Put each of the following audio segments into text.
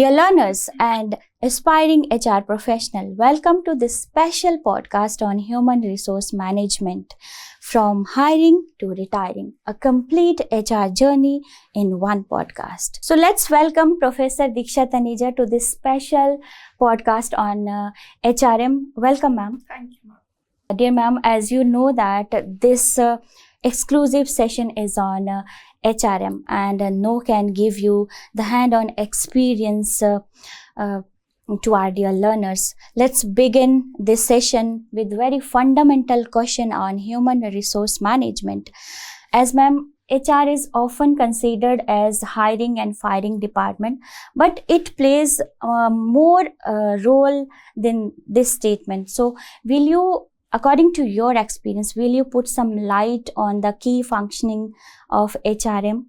Dear learners and aspiring HR professional, welcome to this special podcast on human resource management, from hiring to retiring, a complete HR journey in one podcast. So let's welcome Professor Diksha Taneja to this special podcast on HRM. Welcome, ma'am. Thank you, ma'am. Dear ma'am, as you know that this exclusive session is on HRM, and no can give you the hand-on experience to our dear learners. Let's begin this session with very fundamental question on human resource management. As ma'am, HR is often considered as hiring and firing department, but it plays more role than this statement. So will you, according to your experience, will you put some light on the key functioning of HRM?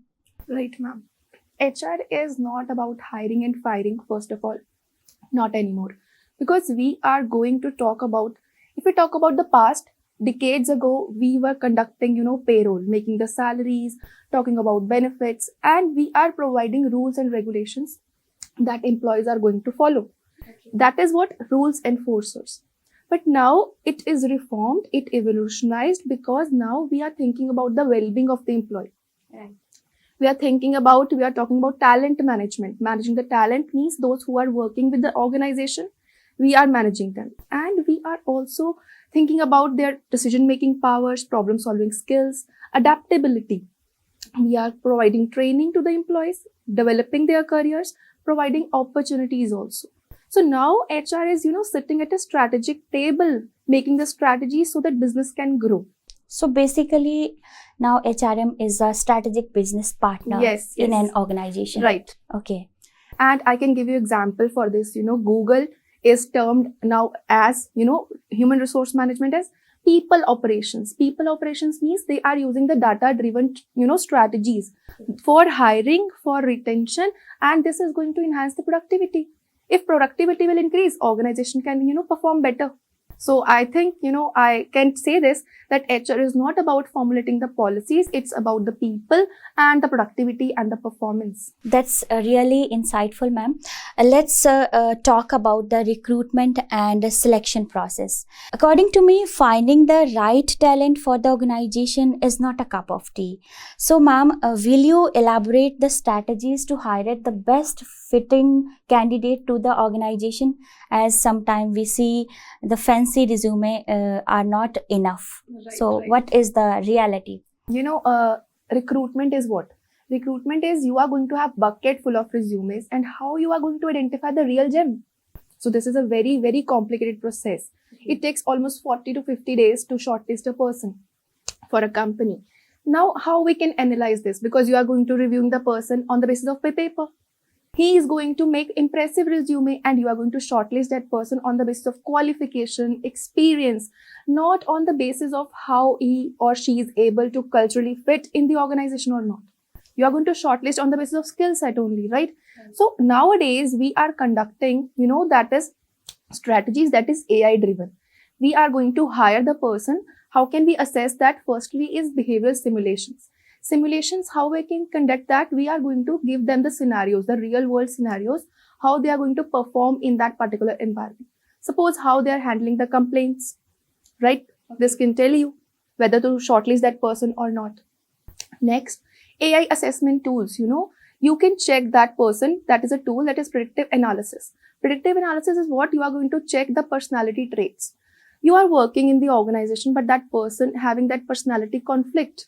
Right, ma'am. HR is not about hiring and firing, first of all. Not anymore. Because we are going to talk about, if we talk about the past, decades ago, we were conducting, payroll, making the salaries, talking about benefits, and we are providing rules and regulations that employees are going to follow. Okay. That is what rules enforcers. But now it is reformed, it evolutionized, because now we are thinking about the well-being of the employee. Right. We are talking about talent management. Managing the talent means those who are working with the organization, we are managing them. And we are also thinking about their decision-making powers, problem-solving skills, adaptability. We are providing training to the employees, developing their careers, providing opportunities also. So now HR is, sitting at a strategic table, making the strategy so that business can grow. So basically, now HRM is a strategic business partner in an organization. Right. Okay. And I can give you example for this. Google is termed now as, human resource management as people operations. People operations means they are using the data-driven, strategies for hiring, for retention, and this is going to enhance the productivity. If productivity will increase, organization can, perform better. So I think, I can say this, that HR is not about formulating the policies. It's about the people and the productivity and the performance. That's really insightful, ma'am. Let's talk about the recruitment and selection process. According to me, finding the right talent for the organization is not a cup of tea. So, ma'am, will you elaborate the strategies to hire the best fitting candidate to the organization, as sometimes we see the fancy resume are not enough. Right, so right. What is the reality? Recruitment is what? Recruitment is you are going to have bucket full of resumes, and how you are going to identify the real gem. So this is a very, very complicated process. Mm-hmm. It takes almost 40 to 50 days to shortlist a person for a company. Now, how we can analyze this? Because you are going to review the person on the basis of paper. He is going to make impressive resume, and you are going to shortlist that person on the basis of qualification, experience, not on the basis of how he or she is able to culturally fit in the organization or not. You are going to shortlist on the basis of skill set only, right? So nowadays we are conducting, that is strategies that is AI driven. We are going to hire the person. How can we assess that? Firstly is behavioral simulations. Simulations, how we can conduct that? We are going to give them the scenarios, the real world scenarios, how they are going to perform in that particular environment. Suppose how they are handling the complaints, right? This can tell you whether to shortlist that person or not. Next, AI assessment tools, you can check that person. That is a tool that is predictive analysis. Predictive analysis is what you are going to check the personality traits. You are working in the organization, but that person having that personality conflict,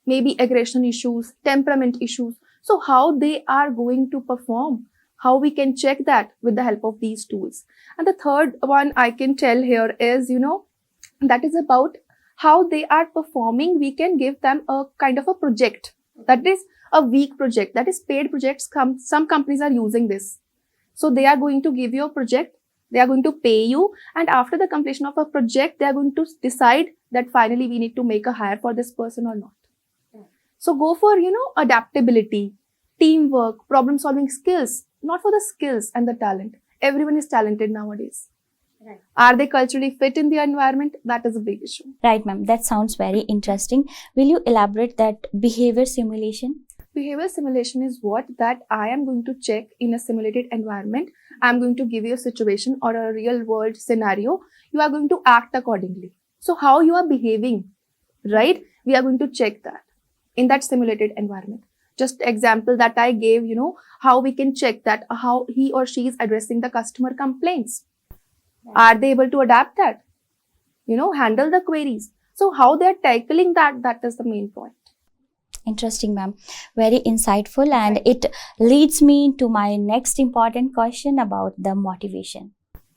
maybe aggression issues, temperament issues. So how they are going to perform, how we can check that with the help of these tools. And the third one I can tell here is, that is about how they are performing. We can give them a kind of a project. That is a week project. That is paid projects. Some companies are using this. So they are going to give you a project. They are going to pay you. And after the completion of a project, they are going to decide that finally we need to make a hire for this person or not. So go for, adaptability, teamwork, problem-solving skills, not for the skills and the talent. Everyone is talented nowadays. Right. Are they culturally fit in the environment? That is a big issue. Right, ma'am. That sounds very interesting. Will you elaborate that behavior simulation? Behavioral simulation is what? That I am going to check in a simulated environment. I'm going to give you a situation or a real world scenario. You are going to act accordingly. So how you are behaving, right? We are going to check that in that simulated environment. Just example that I gave, how we can check that how he or she is addressing the customer complaints. Are they able to adapt that? Handle the queries. So how they are tackling that is the main point. Interesting, ma'am. Very insightful, and it leads me to my next important question about the motivation.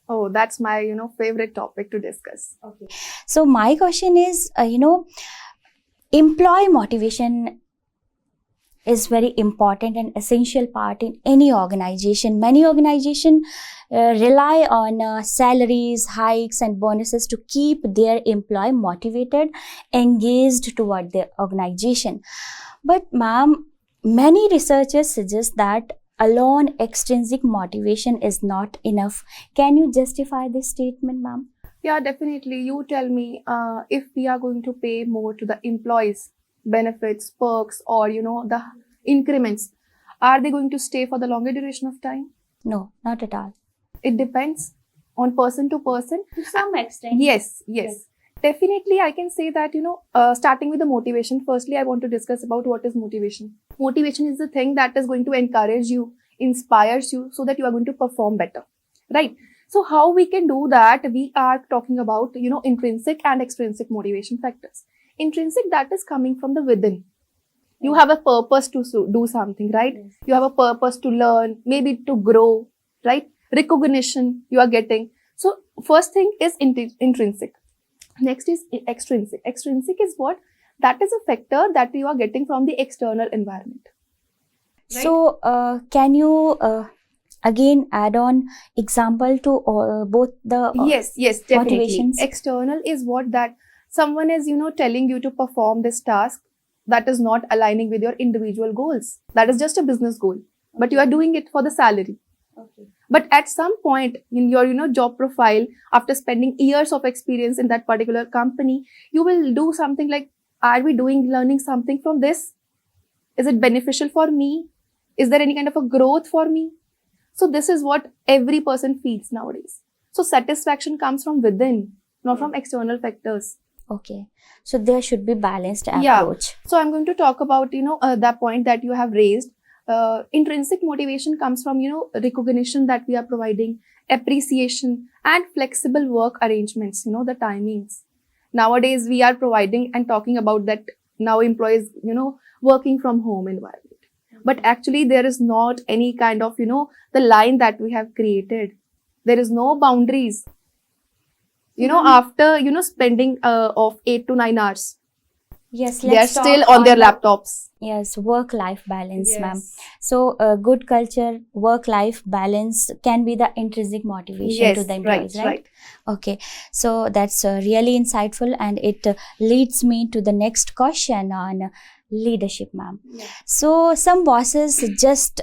Oh, that's my, favorite topic to discuss. Okay. So my question is, employee motivation is very important and essential part in any organization. Many organizations rely on salaries, hikes and bonuses to keep their employee motivated, engaged toward their organization. But ma'am, many researchers suggest that alone extrinsic motivation is not enough. Can you justify this statement, ma'am? Yeah, definitely. You tell me, if we are going to pay more to the employees, benefits, perks, or the increments, are they going to stay for the longer duration of time? No, not at all. It depends on person to person. To some extent. Yes. Definitely, I can say that, starting with the motivation, firstly, I want to discuss about what is motivation. Motivation is the thing that is going to encourage you, inspires you, so that you are going to perform better, right? So how we can do that? We are talking about, intrinsic and extrinsic motivation factors. Intrinsic, that is coming from the within. You have a purpose to do something, right? Yes. You have a purpose to learn, maybe to grow, right? Recognition you are getting. So first thing is intrinsic. Next is extrinsic. Extrinsic is what? That is a factor that you are getting from the external environment. Right? So can you again add on example to both the yes, definitely. motivations? External is what? That someone is, telling you to perform this task that is not aligning with your individual goals. That is just a business goal, but you are doing it for the salary. Okay. But at some point in your, job profile, after spending years of experience in that particular company, you will do something like, are we learning something from this? Is it beneficial for me? Is there any kind of a growth for me? So this is what every person feels nowadays. So satisfaction comes from within, not from external factors. Okay. So there should be balanced approach. Yeah. So I'm going to talk about, that point that you have raised. Intrinsic motivation comes from, recognition that we are providing, appreciation and flexible work arrangements, the timings. Nowadays, we are providing and talking about that now employees, working from home environment. But actually, there is not any kind of, the line that we have created. There is no boundaries. After, spending of 8 to 9 hours. Yes, they are still on their laptops. Yes, work-life balance, Yes. ma'am. So, good culture, work-life balance can be the intrinsic motivation to the employees, right? Okay, so that's really insightful, and it leads me to the next question on leadership, ma'am. Yeah. So, some bosses just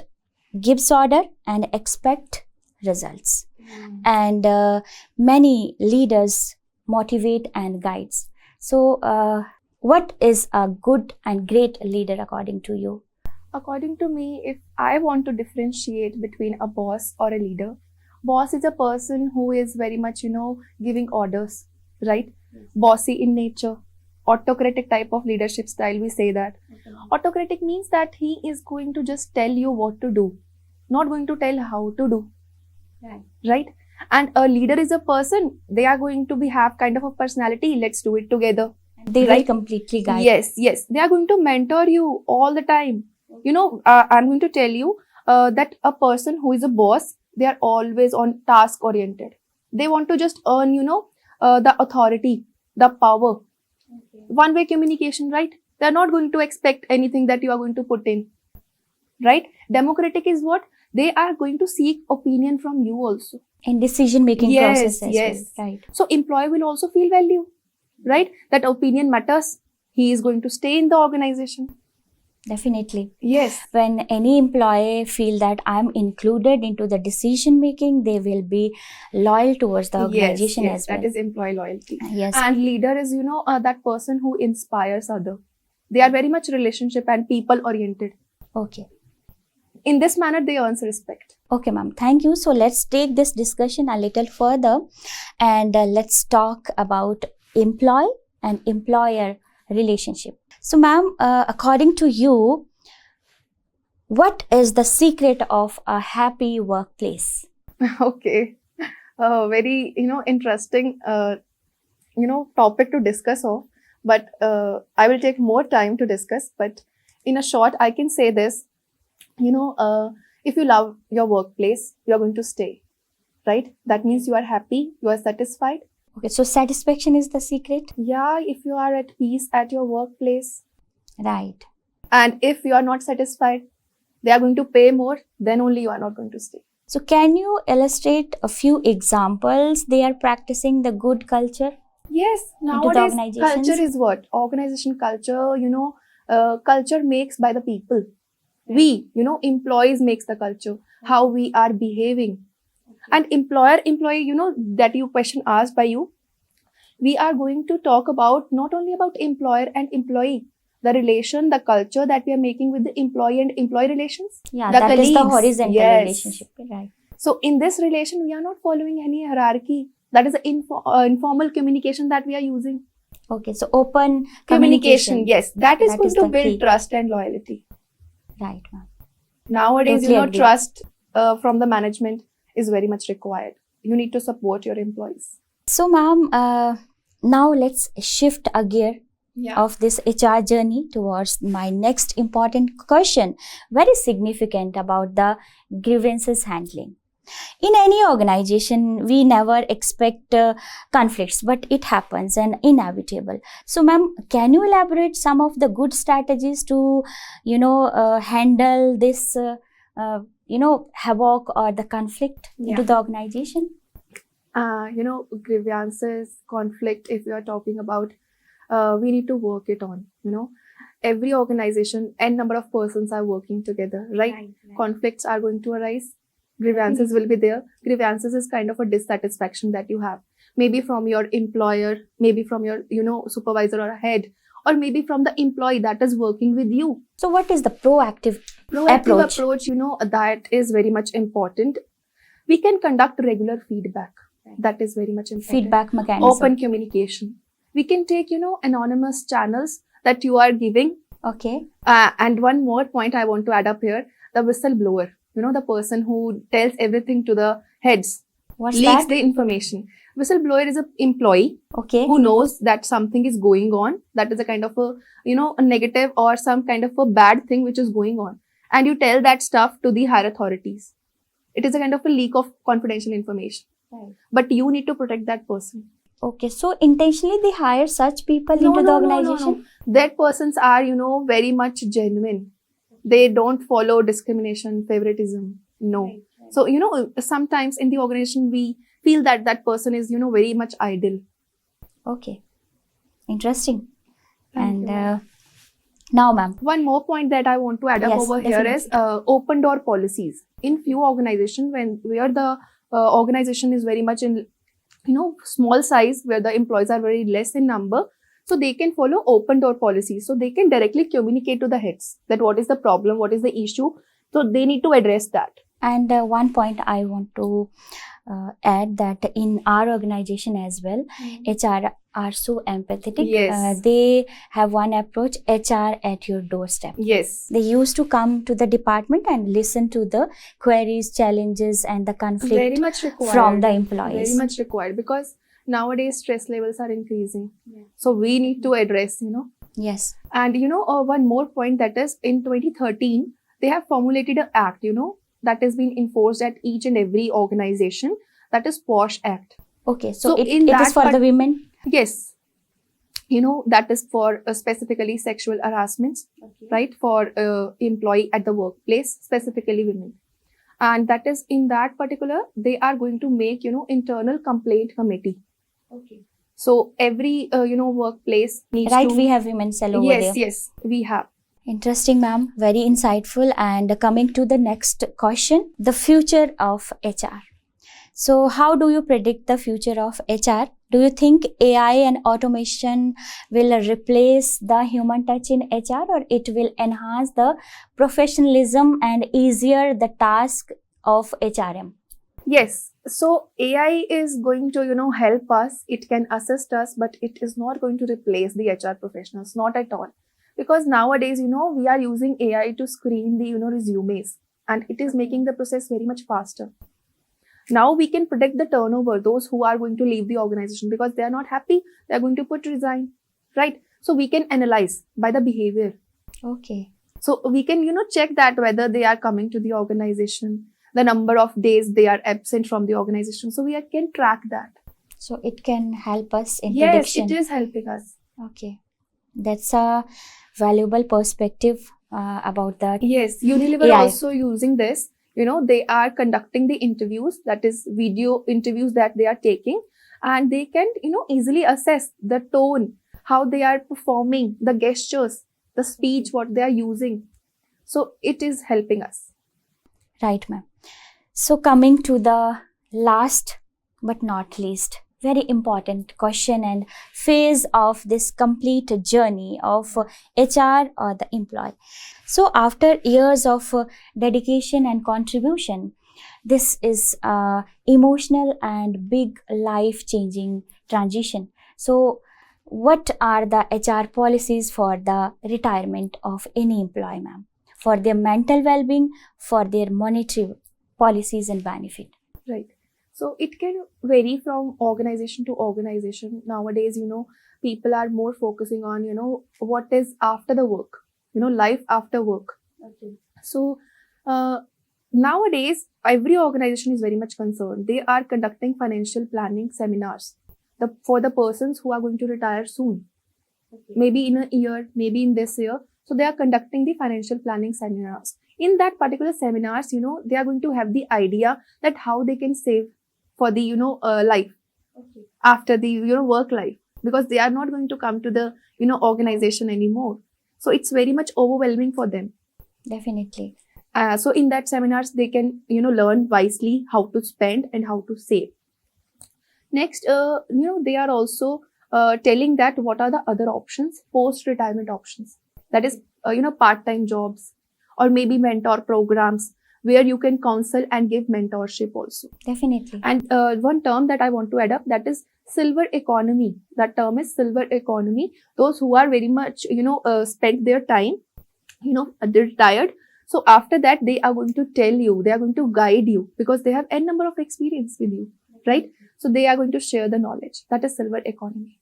gives order and expect results, and many leaders motivate and guides. So, what is a good and great leader according to you? According to me, if I want to differentiate between a boss or a leader, boss is a person who is very much, giving orders, right? Yes. Bossy in nature, autocratic type of leadership style, we say that. Okay. Autocratic means that he is going to just tell you what to do, not going to tell how to do, right? And a leader is a person, they are going to have kind of a personality, let's do it together. They will completely guide. Yes. They are going to mentor you all the time. I'm going to tell you that a person who is a boss, they are always on task oriented. They want to just earn, the authority, the power. Okay. One-way communication, right? They are not going to expect anything that you are going to put in, right? Democratic is what? They are going to seek opinion from you also. In decision-making process as well, right? So employee will also feel value. Right? That opinion matters. He is going to stay in the organization. Definitely. Yes. When any employee feel that I'm included into the decision making, they will be loyal towards the organization as well. That is employee loyalty. Yes. And leader is, that person who inspires other. They are very much relationship and people oriented. Okay. In this manner, they earn respect. Okay, ma'am. Thank you. So let's take this discussion a little further, and let's talk about employee and employer relationship. So, ma'am, according to you, what is the secret of a happy workplace? Okay, very interesting topic to discuss of, but I will take more time to discuss. But in a short, I can say this. If you love your workplace, you are going to stay, right? That means you are happy, you are satisfied. Okay, so satisfaction is the secret? Yeah, if you are at peace at your workplace. Right. And if you are not satisfied, they are going to pay more, then only you are not going to stay. So can you illustrate a few examples they are practicing the good culture? Yes, nowadays culture is what? Organization culture, culture makes by the people. We, employees makes the culture, how we are behaving. And employee, that you question asked by you, we are going to talk about not only about employer and employee, the relation, the culture that we are making with the employee and employee relations. Yeah, that is the horizontal relationship, right? So in this relation, we are not following any hierarchy. That is the informal communication that we are using. Okay, so open communication. Yes, that is going to build trust and loyalty. Right, ma'am. Nowadays, trust from the management is very much required. You need to support your employees. So, ma'am, now let's shift a gear of this HR journey towards my next important question, very significant about the grievances handling. In any organization, we never expect conflicts, but it happens and inevitable. So, ma'am, can you elaborate some of the good strategies to, handle this, havoc or the conflict into the organization? Grievances, conflict, if we are talking about, we need to work it on, Every organization, n number of persons are working together, right? Conflicts are going to arise. Grievances will be there. Grievances is kind of a dissatisfaction that you have. Maybe from your employer, maybe from your, supervisor or head, or maybe from the employee that is working with you. So what is the proactive approach, that is very much important. We can conduct regular feedback. That is very much important. Feedback mechanism. Open communication. We can take, anonymous channels that you are giving. Okay. And one more point I want to add up here, the whistleblower. The person who tells everything to the heads. Leaks the information. Whistleblower is an employee who knows that something is going on. That is a kind of a, a negative or some kind of a bad thing which is going on. And you tell that stuff to the higher authorities. It is a kind of a leak of confidential information. Right. But you need to protect that person. Okay, so intentionally they hire such people into the organization? No. That persons are, very much genuine. They don't follow discrimination, favoritism. No. Right. So, sometimes in the organization, we feel that that person is, very much idle. Okay. Interesting. Thank you. Now, ma'am. One more point that I want to add up over here is open door policies. In few organizations, where the organization is very much in, small size, where the employees are very less in number, so they can follow open door policies. So they can directly communicate to the heads that what is the problem, what is the issue. So they need to address that. And one point I want to add that in our organization as well, HR are so empathetic. Yes. They have one approach, HR at your doorstep. Yes. They used to come to the department and listen to the queries, challenges and the conflict very much required from the employees. Very much required because nowadays stress levels are increasing. Yeah. So we need to address, Yes. And, one more point that is in 2013, they have formulated an act, that has been enforced at each and every organization. That is POSH Act. Okay. So it is for the women? Yes. That is for specifically sexual harassments, right? For employee at the workplace, specifically women. And that is in that particular, they are going to make, internal complaint committee. Okay. So every, workplace needs to... Right, we have women cell over there. Yes, we have. Interesting, ma'am. Very insightful. And coming to the next question, the future of HR. So how do you predict the future of HR Do you think AI and automation will replace the human touch in HR, or it will enhance the professionalism and easier the task of HRM? Yes. So AI is going to, help us. It can assist us, but it is not going to replace the HR professionals, not at all. Because nowadays, we are using AI to screen the, resumes, and it is making the process very much faster. Now we can predict the turnover, those who are going to leave the organization because they are not happy, they are going to put resign, right? So we can analyze by the behavior. Okay. So we can, check that whether they are coming to the organization, the number of days they are absent from the organization. So we can track that. So it can help us in Yes, prediction. it is helping us. Okay. That's a valuable perspective about that. Yes, Unilever AI. also using this. They are conducting the interviews, that is video interviews that they are taking, and they can, easily assess the tone, how they are performing, the gestures, the speech, what they are using. So it is helping us. Right, ma'am. So coming to the last but not least, very important question and phase of this complete journey of HR or the employee. So after years of dedication and contribution, this is emotional and big life-changing transition. So what are the HR policies for the retirement of any employee, ma'am? For their mental well-being, for their monetary policies and benefit? Right. So it can vary from organization to organization. Nowadays, people are more focusing on, what is after the work, life after work. Okay. So nowadays, every organization is very much concerned. They are conducting financial planning seminars for the persons who are going to retire soon. Okay. Maybe in a year, maybe in this year. So they are conducting the financial planning seminars. In that particular seminars, they are going to have the idea that how they can save for the, life. Okay. After the, work life, because they are not going to come to the, organization anymore. So it's very much overwhelming for them. Definitely. So in that seminars, they can, learn wisely how to spend and how to save. Next, they are also telling that what are the other options, post-retirement options. That is, part-time jobs or maybe mentor programs where you can counsel and give mentorship also. Definitely. And one term that I want to add up, that is silver economy. That term is silver economy. Those who are very much, spent their time, they're retired. So after that, they are going to tell you, they are going to guide you because they have n number of experience with you, right? So they are going to share the knowledge. That is silver economy.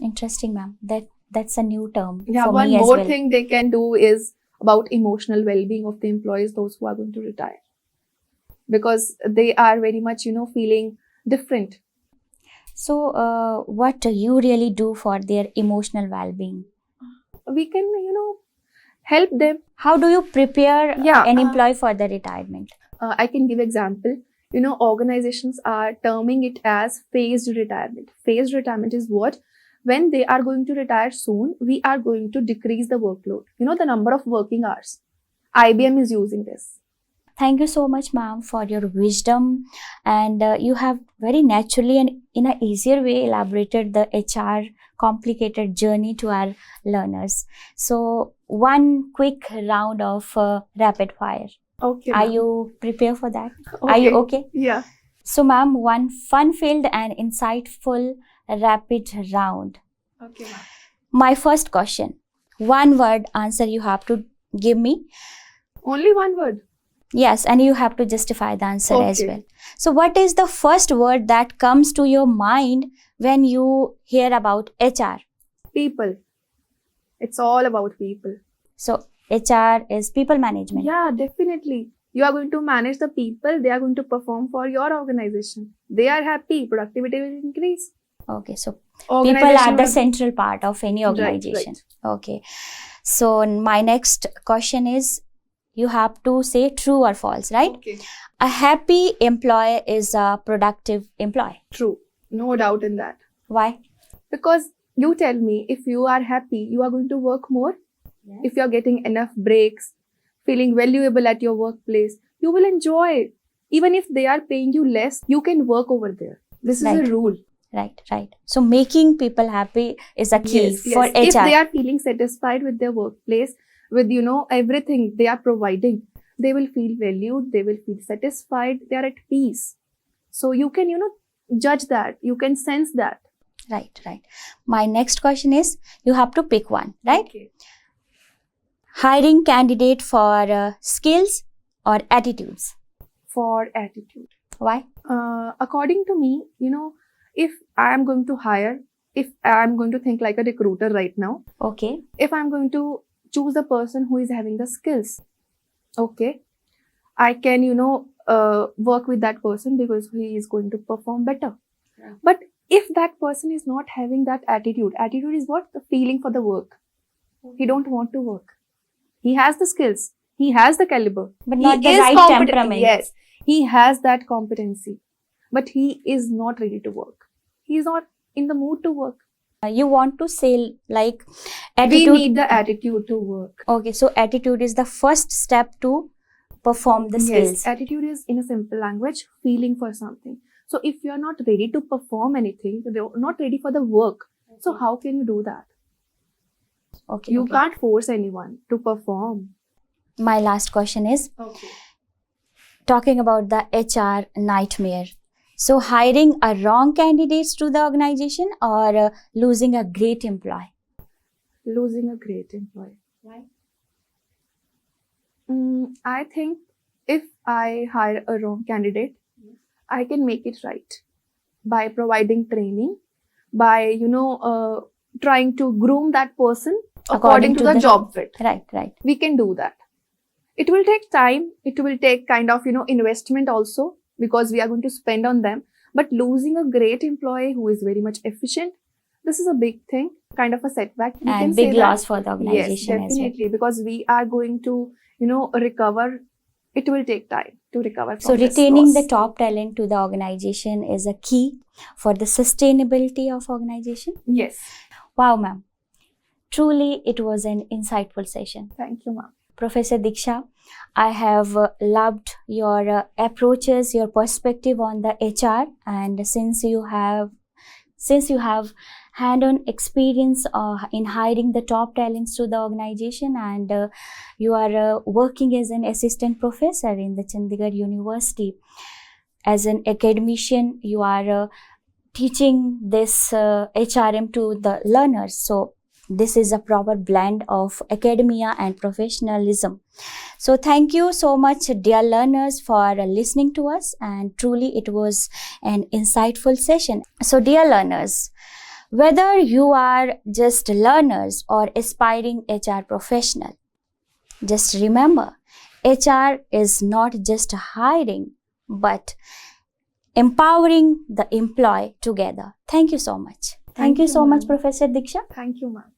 Interesting, ma'am. That's a new term. Yeah, for one me as more well. thing they can do is about emotional well-being of the employees, those who are going to retire. Because they are very much, feeling different. So what you really do for their emotional well-being? We can, help them. How do you prepare an employee for the retirement? I can give example. Organizations are terming it as phased retirement. Phased retirement is what? When they are going to retire soon, we are going to decrease the workload. The number of working hours. IBM is using this. Thank you so much, ma'am, for your wisdom. And you have very naturally and in an easier way elaborated the HR complicated journey to our learners. So one quick round of rapid fire. Okay. Are you prepared for that? Okay. Are you okay? Yeah. So, ma'am, one fun-filled and insightful rapid round. Okay, ma'am. My first question. One word answer you have to give me. Only one word? Yes, and you have to justify the answer as Okay. well. So, what is the first word that comes to your mind when you hear about HR? People. It's all about people. So, HR is people management. Yeah, definitely. You are going to manage the people. They are going to perform for your organization. They are happy. Productivity will increase. Okay, so people are the central part of any organization. Right. Okay. So, my next question is, you have to say true or false, right? Okay. A happy employee is a productive employee. True. No doubt in that. Why? Because you tell me, if you are happy, you are going to work more. Yes. If you are getting enough breaks, feeling valuable at your workplace, you will enjoy it. Even if they are paying you less, you can work over there. This is a rule. Right. So making people happy is a key Yes, for yes. If HR. they are feeling satisfied with their workplace, with everything they are providing, they will feel valued, they will feel satisfied, they are at peace. So you can judge that, you can sense that. Right. My next question is, you have to pick one, right? Okay. Hiring candidate for skills or attitudes. For attitude. Why? According to me, if I am going to hire, if I am going to think like a recruiter right now, Okay. if I'm going to choose a person who is having the skills, okay, I can, work with that person because he is going to perform better. Yeah. But if that person is not having that attitude is what? The feeling for the work. He don't want to work. He has the skills. He has the caliber. But He not the is right competent. temperament. Yes. He has that competency. But he is not ready to work. He is not in the mood to work. You want to say like attitude. We need the attitude to work. Okay, so attitude is the first step to perform the skills. Yes, attitude is, in a simple language, feeling for something. So if you are not ready to perform anything, you're not ready for the work. So how can you do that? Okay. You can't force anyone to perform. My last question is, talking about the HR nightmare. So hiring a wrong candidates to the organization or losing a great employee? Losing a great employee. Why? I think if I hire a wrong candidate, I can make it right by providing training, by trying to groom that person according to the job fit. Right. We can do that. It will take time. It will take kind of investment also, because we are going to spend on them. But losing a great employee who is very much efficient, this is a big thing, kind of a setback. We And can big say loss that. for the organization Yes, as well. definitely, because we are going to recover. It will take time to recover from So this retaining loss. the top talent to the organization is a key for the sustainability of organization. Yes. Wow, ma'am. Truly, it was an insightful session. Thank you, ma'am. Professor Diksha, I have loved your approaches, your perspective on the HR, and since you have hand-on experience in hiring the top talents to the organization, and you are working as an assistant professor in the Chandigarh University. As an academician, you are teaching this HRM to the learners. So this is a proper blend of academia and professionalism. So thank you so much, dear learners, for listening to us, and truly it was an insightful session. So dear learners, whether you are just learners or aspiring HR professional, just remember, HR is not just hiring, but empowering the employee together. Thank you so much. Thank you so much, Professor Diksha. Thank you, ma'am.